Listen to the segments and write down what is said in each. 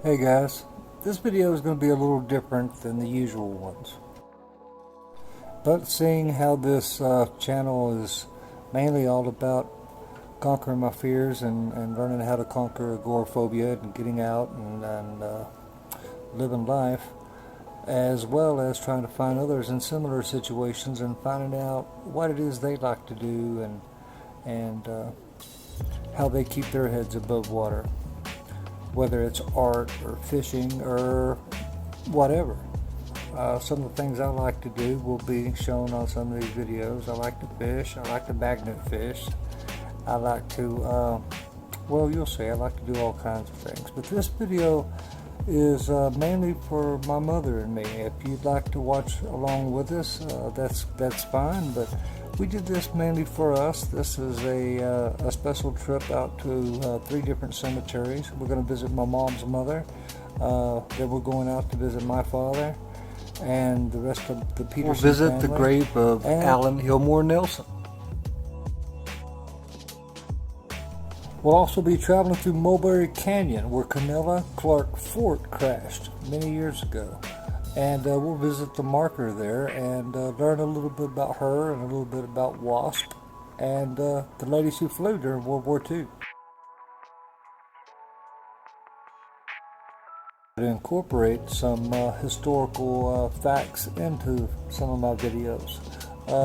Hey guys, this video is going to be a little different than the usual ones. But seeing how this channel is mainly all about conquering my fears and learning how to conquer agoraphobia and getting out and living life, as well as trying to find others in similar situations and finding out what it is they like to do and how they keep their heads above water, whether it's art or fishing or whatever. Some of the things I like to do will be shown on some of these videos. I like to fish. I like to magnet fish. I like to, well, you'll see, I like to do all kinds of things. But this video is mainly for my mother and me. If you'd like to watch along with us, that's fine. But we did this mainly for us. This is a special trip out to 3 different cemeteries. We're going to visit my mom's mother. Then we're going out to visit my father and the rest of the Peterson We'll visit family. the grave of Allen Hilmer Nelson. We'll also be traveling through Mulberry Canyon, where Cornella Clark Fort crashed many years ago. And we'll visit the marker there and learn a little bit about her and a little bit about WASP and the ladies who flew during World War II. To incorporate some historical facts into some of my videos.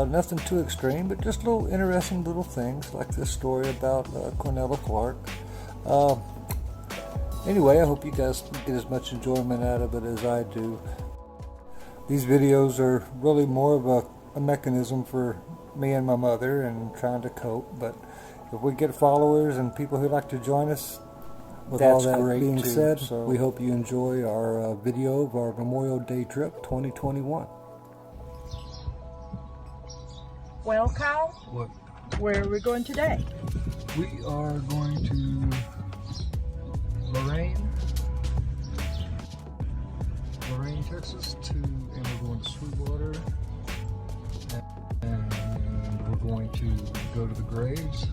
Nothing too extreme, but just little interesting little things like this story about Cornella Clark. Anyway, I hope you guys get as much enjoyment out of it as I do. These videos are really more of a mechanism for me and my mother and trying to cope, but if we get followers and people who like to join us, with all that being said, so we hope you enjoy our video of our Memorial Day trip 2021. Well, Kyle, What? where are we going today? We are going to Lorain, Texas, and we're going to Sweetwater, and we're going to go to the graves.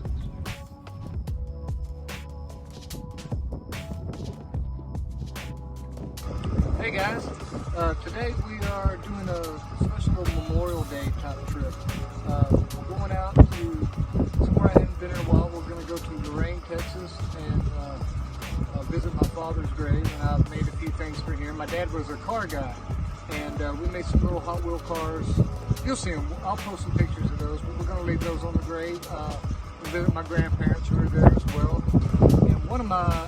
Hey guys, today we are doing a special Memorial Day type trip. We're going out to somewhere I haven't been in a while. We're going to go to Lorain, Texas, and visit my father's grave. And I've made a few things for him. My dad was a car guy, and we made some little Hot Wheel cars. You'll see them. I'll post some pictures of those, but we're going to leave those on the grave. We'll visit my grandparents who are there as well. And one of my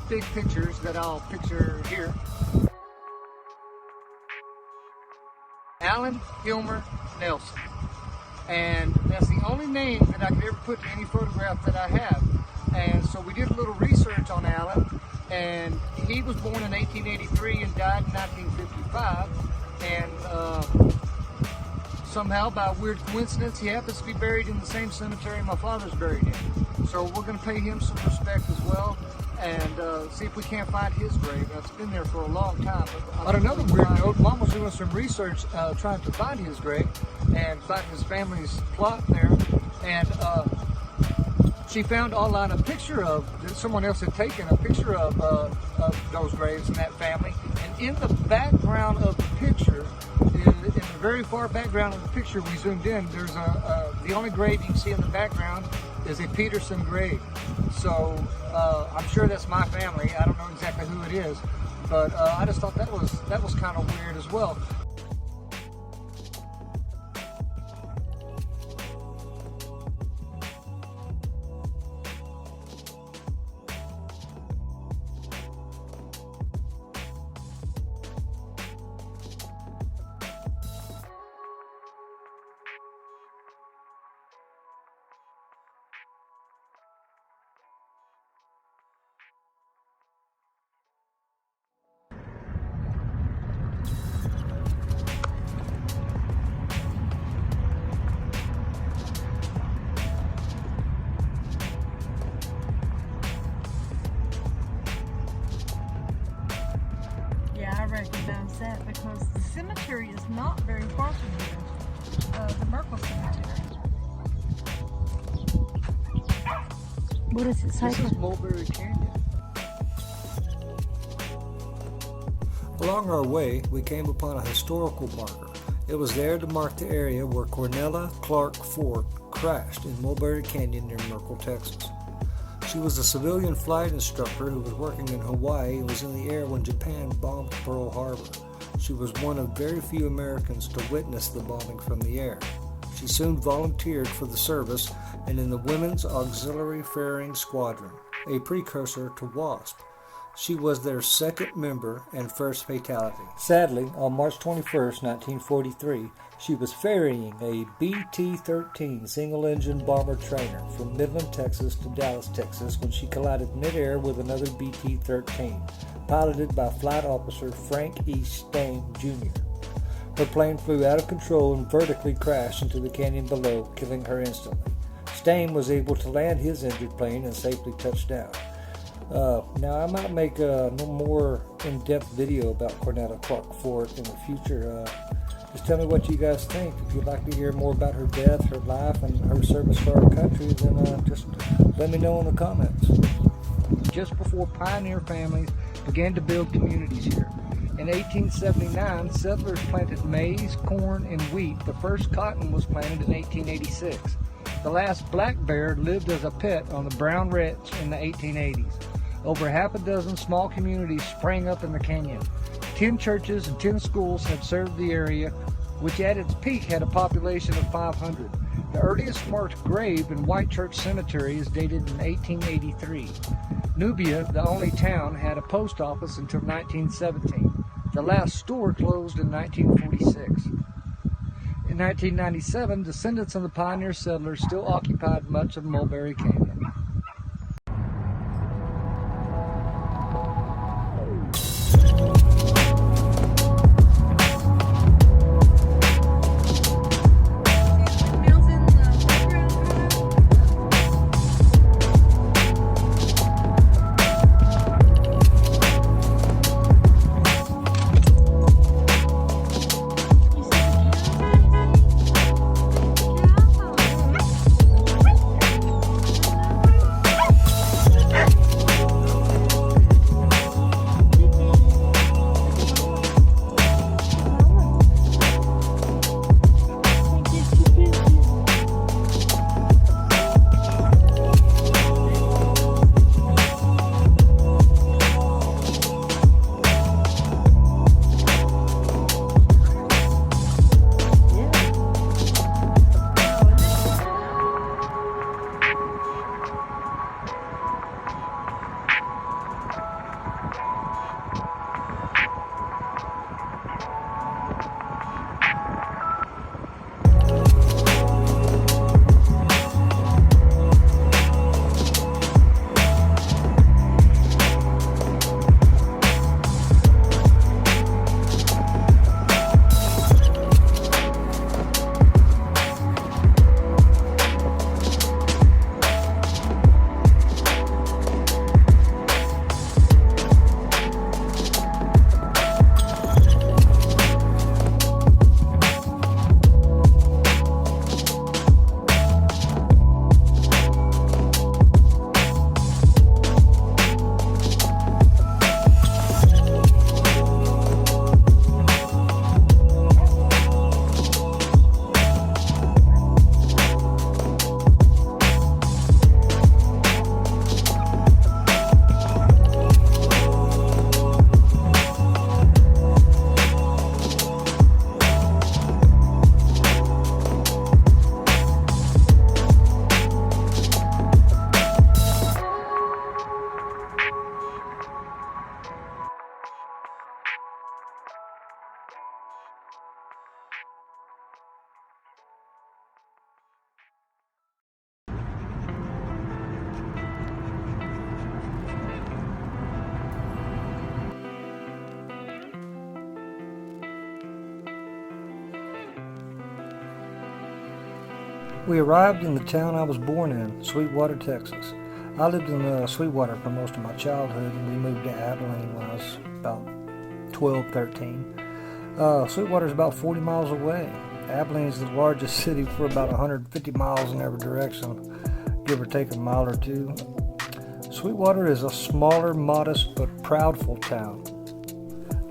big pictures that I'll picture here, Allen Hilmer Nelson, and that's the only name that I could ever put to any photograph that I have. And so we did a little research on Allen, and he was born in 1883 and died in 1955, and somehow by a weird coincidence he happens to be buried in the same cemetery my father's buried in. So we're going to pay him some respect as well and see if we can't find his grave. It's been there for a long time. But on another weird note, Mom was doing some research trying to find his grave and find his family's plot there, and she found online a picture of someone else had taken a picture of those graves in that family, and in the background of the picture, in the very far background of the picture, we zoomed in, there's the only grave you can see in the background is a Peterson grave. So I'm sure that's my family. I don't know exactly who it is, but I just thought that was kind of weird as well. Recognize that because the cemetery is not very far from here, the Merkel Cemetery. What does it say? This is Mulberry Canyon. Along our way, we came upon a historical marker. It was there to mark the area where Cornella Clark Fort crashed in Mulberry Canyon near Merkel, Texas. She was a civilian flight instructor who was working in Hawaii and was in the air when Japan bombed Pearl Harbor. She was one of very few Americans to witness the bombing from the air. She soon volunteered for the service and in the Women's Auxiliary Ferrying Squadron, a precursor to WASP. She was their second member and first fatality. Sadly, on March 21, 1943, she was ferrying a BT-13 single-engine bomber trainer from Midland, Texas to Dallas, Texas when she collided midair with another BT-13, piloted by Flight Officer Frank E. Stame, Jr. Her plane flew out of control and vertically crashed into the canyon below, killing her instantly. Stame was able to land his injured plane and safely touch down. Now, I might make a more in-depth video about Cornella Clark Fort in the future. Just tell me what you guys think. If you'd like to hear more about her death, her life, and her service for our country, then just let me know in the comments. Just before pioneer families began to build communities here. In 1879, settlers planted maize, corn, and wheat. The first cotton was planted in 1886. The last black bear lived as a pet on the Brown Ranch in the 1880s. Over half a dozen small communities sprang up in the canyon. 10 churches and 10 schools had served the area, which at its peak had a population of 500. The earliest marked grave in White Church Cemetery is dated in 1883. Nubia, the only town, had a post office until 1917. The last store closed in 1946. In 1997, descendants of the pioneer settlers still occupied much of Mulberry Canyon. We arrived in the town I was born in, Sweetwater, Texas. I lived in Sweetwater for most of my childhood, and we moved to Abilene when I was about 12, 13. Sweetwater is about 40 miles away. Abilene is the largest city for about 150 miles in every direction, give or take a mile or two. Sweetwater is a smaller, modest, but proudful town.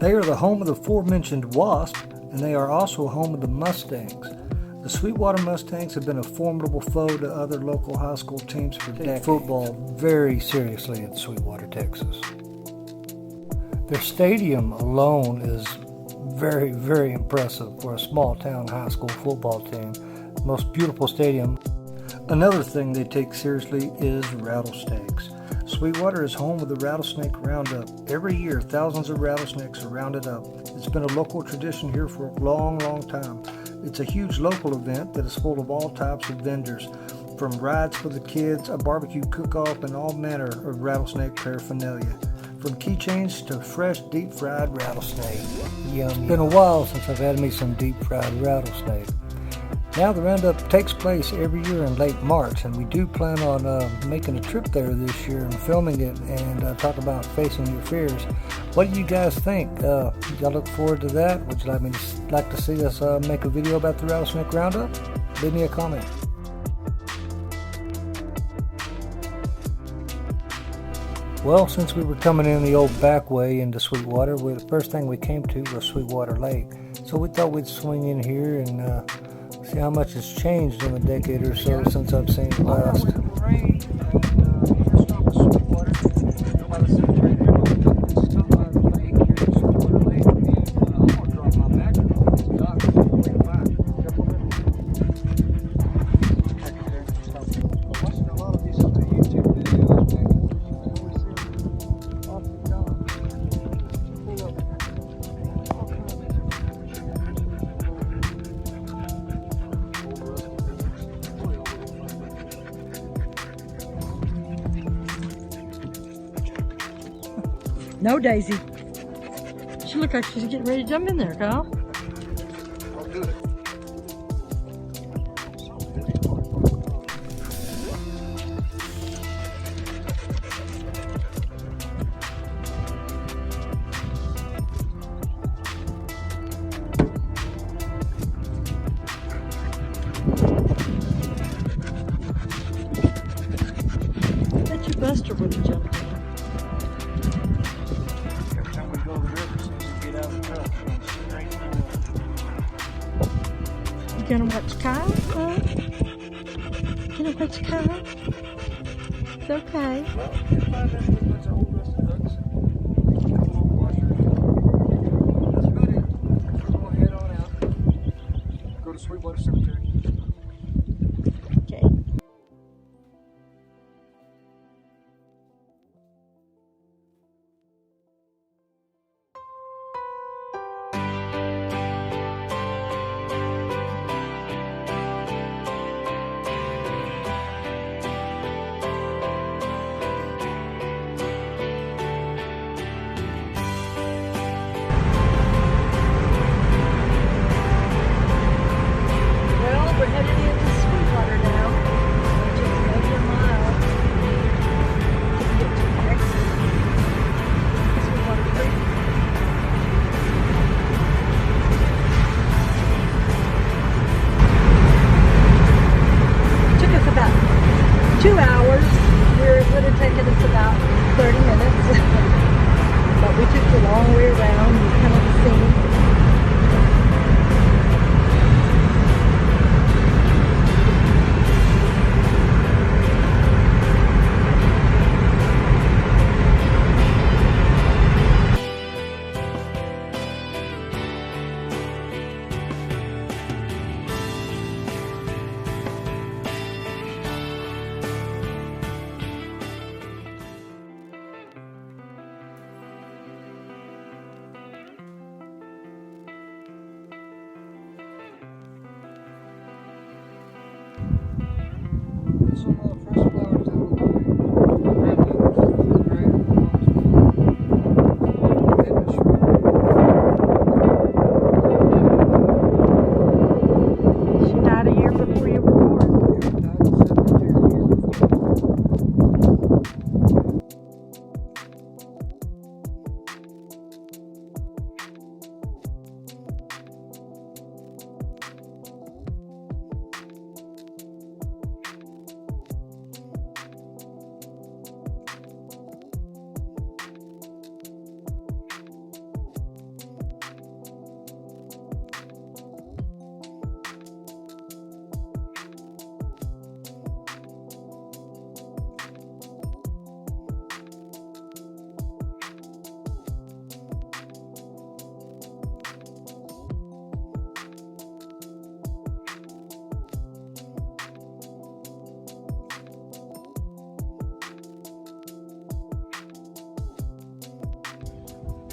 They are the home of the aforementioned Wasp, and they are also home of the Mustangs. The Sweetwater Mustangs have been a formidable foe to other local high school teams for decades. They take football very seriously in Sweetwater, Texas. Their stadium alone is very, very impressive for a small town high school football team. Most beautiful stadium. Another thing they take seriously is rattlesnakes. Sweetwater is home of the Rattlesnake Roundup. Every year, thousands of rattlesnakes are rounded up. It's been a local tradition here for a long, long time. It's a huge local event that is full of all types of vendors, from rides for the kids, a barbecue cook-off, and all manner of rattlesnake paraphernalia. From keychains to fresh, deep-fried rattlesnake. Yum. It's been a while since I've had me some deep-fried rattlesnake. Now the roundup takes place every year in late March, and we do plan on making a trip there this year and filming it and talk about facing your fears. What do you guys think? Y'all look forward to that? Would you like to see us make a video about the rattlesnake roundup? Leave me a comment. Well, since we were coming in the old back way into Sweetwater, the first thing we came to was Sweetwater Lake. So we thought we'd swing in here and see how much has changed in a decade or so since I've seen it last. No, Daisy. She looks like she's getting ready to jump in there, Kyle. I bet you Buster would have jumped in. You gonna watch Kyle? Huh? Gonna watch Kyle? It's okay. Go to Sweetwater Cemetery. Okay. We're headed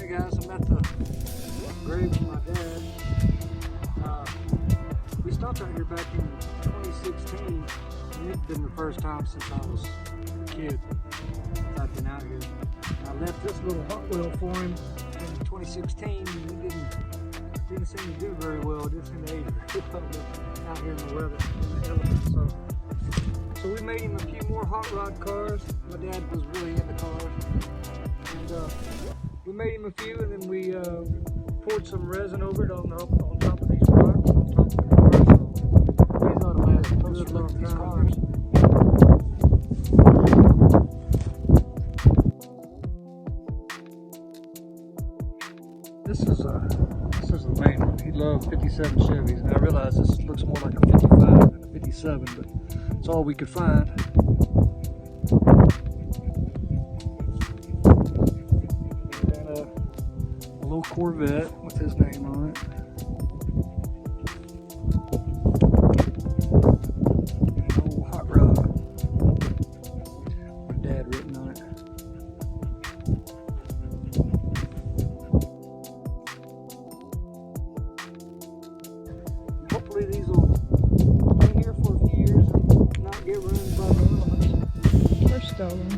Hey guys, I'm at the grave of my dad. We stopped out here back in 2016, and it's been the first time since I was a kid since I've been out here. And I left this little Hot Wheel for him in 2016, and it didn't seem to do very well. It didn't seem to age very well out here in the weather, in the elements. So we made him a few more hot rod cars. My dad was really into cars. And we made him a few, and then we poured some resin over it on top of these rocks, on top of the cars. So these ought to last a good long time. This is the main one. He loved 57 Chevys, and I realize this looks more like a 55 than a 57, but it's all we could find. Little Corvette with his name on it. And an old hot rod with Dad written on it. Hopefully these will stay here for a few years and not get ruined by the elements. They're stolen.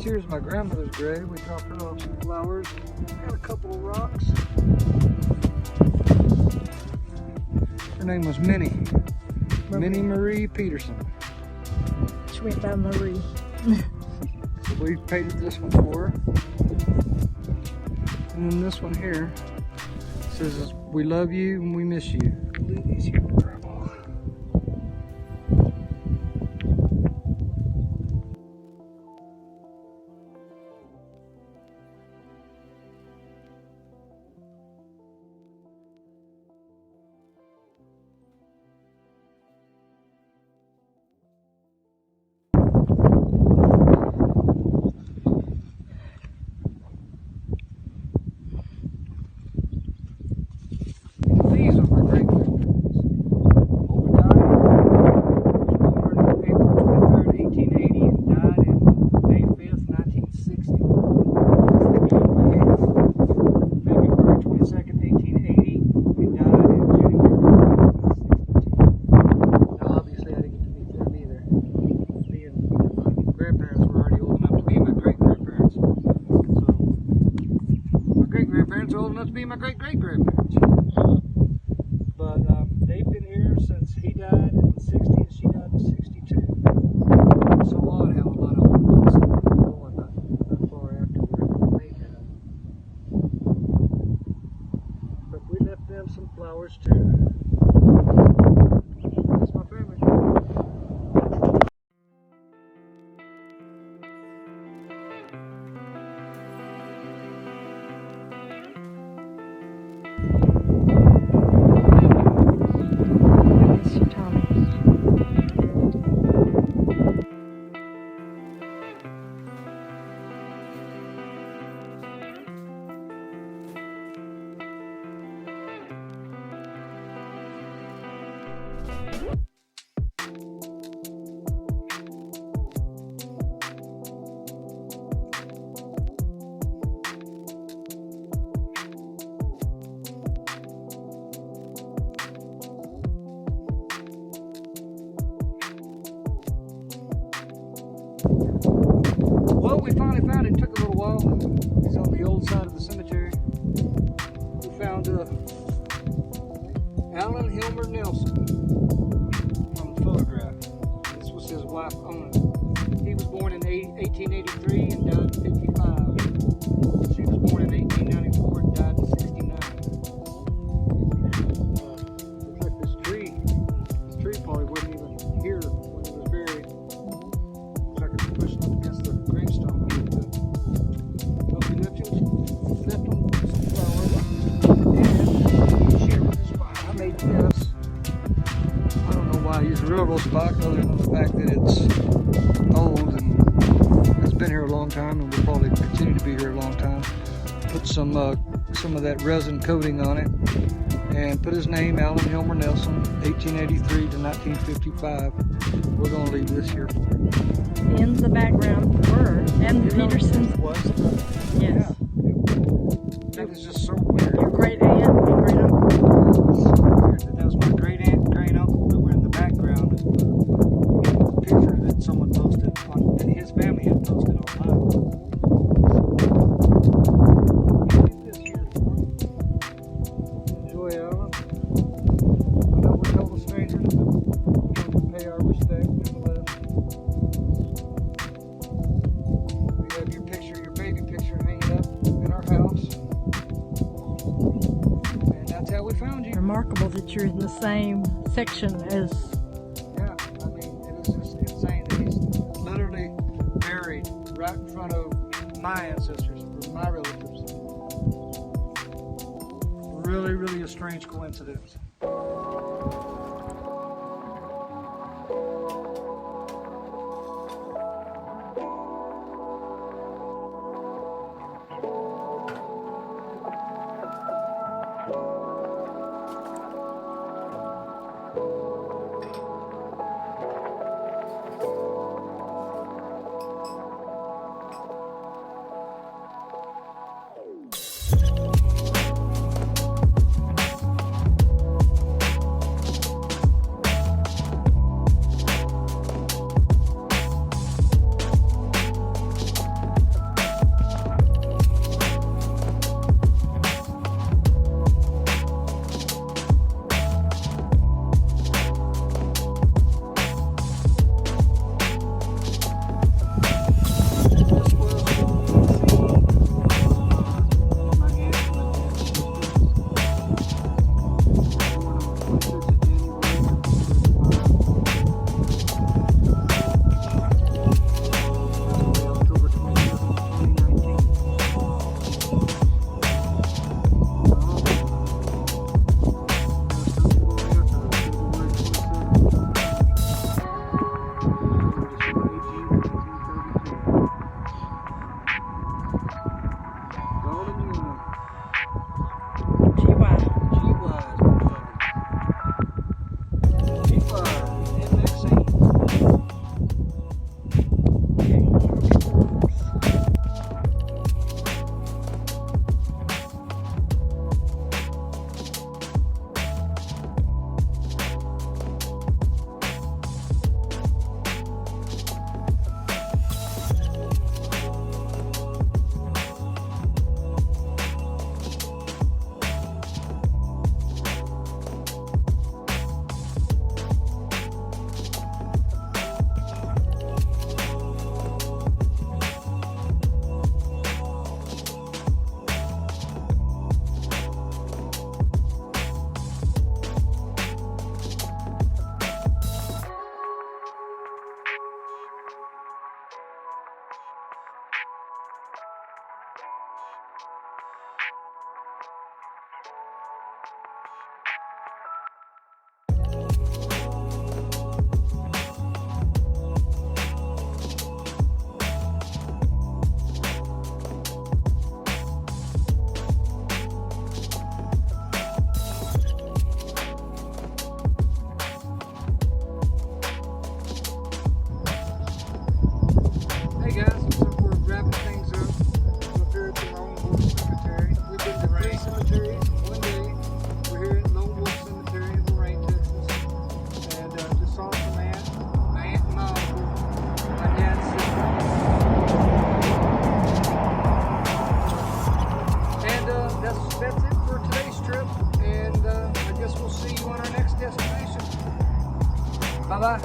Here's my grandmother's grave. We dropped her off some flowers and a couple of rocks. Her name was Minnie Marie Peterson. She went by Marie. So we painted this one for her. And then this one here says, "We love you and we miss you." Leave these here for Grandma. These are my great-grandparents. Old died, was born April 23rd, 1880, and died in May 5th, 1960. February 22nd, 1880, and died in January 1962. Now, obviously, I didn't get to meet them either. Being my grandparents were already old enough to be my great-grandparents. So, my great-grandparents are old enough to be my great-great-grandparents. But they've been here since he died in 60 and she died in 62. It's so odd how a lot of old folks are going not far after they died. But we left them some flowers too. That's my family. Well, we finally found it. It took a little while. It's on the old side of the cemetery. We found Allen Hilmer Nelson from the photograph. This was his wife, Ona. He was born in 1883 and died in 55. She was born in 1894 and died in 69. Looks like this tree probably wasn't even here when it was buried. Looks like it's pushing up against the gravestone a little bit. But we left him some flowers. And share with his wife. I made this. I don't know why I use a railroad spike other than the fact that it's old and it's been here a long time and will probably continue to be here a long time. Put some of that resin coating on it. and put his name, Allen Hilmer Nelson, 1883 to 1955. We're going to leave this here for him. In the background were, and the Petersons. Was Yes. Yeah. It was just so weird. Your great aunt and great uncle. That was my great aunt and great uncle that were in the background of the picture that someone posted on, and his family had posted online. Enjoy, Alan. I know we're total strangers, but we want to pay our respect nonetheless. We have your picture, your baby picture, hanging up in our house. And that's how we found you. Remarkable that you're in the same section as. Yeah, I mean, it is just insane that he's literally buried right in front of my ancestors, or my relatives. Really, really a strange coincidence. Bye-bye.